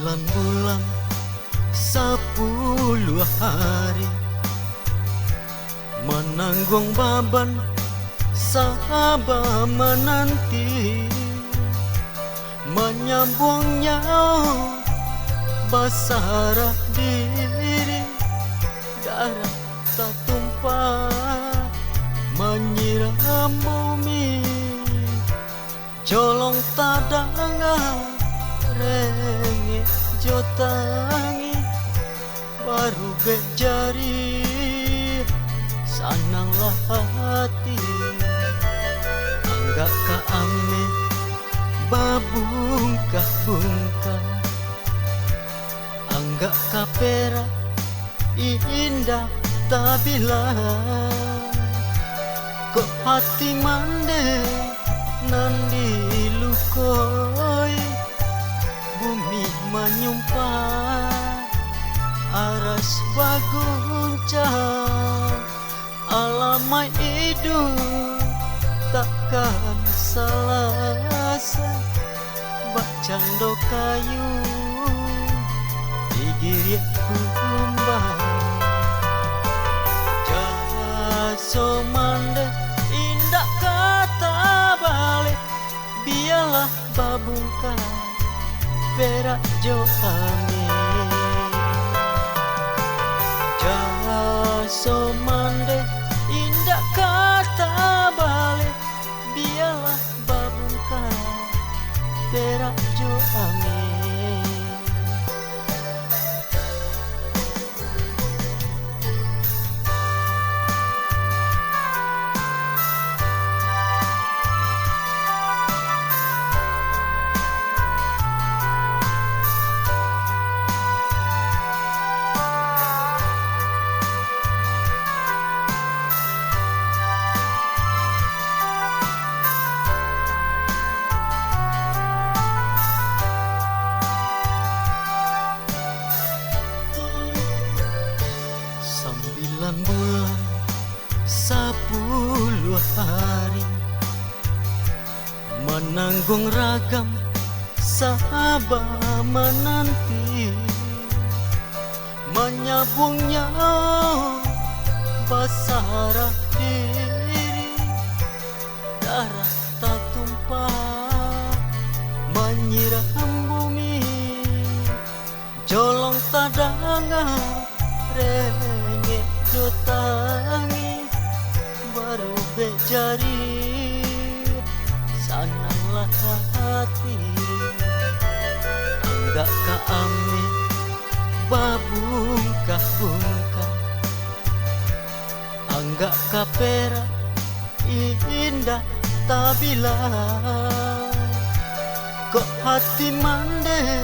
9 bulan 10 hari menanggung beban sabar menanti, menyambung nyawa basarah diri, darah tak tumpah menyiram bumi, jolong tak dengar rengek jotangi, baru bejari sananglah hati. Anggak ka ame babungkah-bungkah, anggak ka perak indah tabila, kok hati mande nandi lukoi, bumi menyumpah aras baguncang, alamai hidup takkan salah, bacando kayu digiri kumbang, jaso mande indah kata balik, biarlah babungkah perak jo ame, jaso mande indah kata balik, biarlah babungkah perak jo ame. Bulan 10 hari menanggung ragam sabar menanti, menyambung nyawa basarah diri, darah tak tumpah menyiram bumi, jolong tak dengar rengek jotangi, baru bejari sananglah hati. Anggak ka ame babungkah-bungkah, anggak ka perak indah tabila, kok hati mande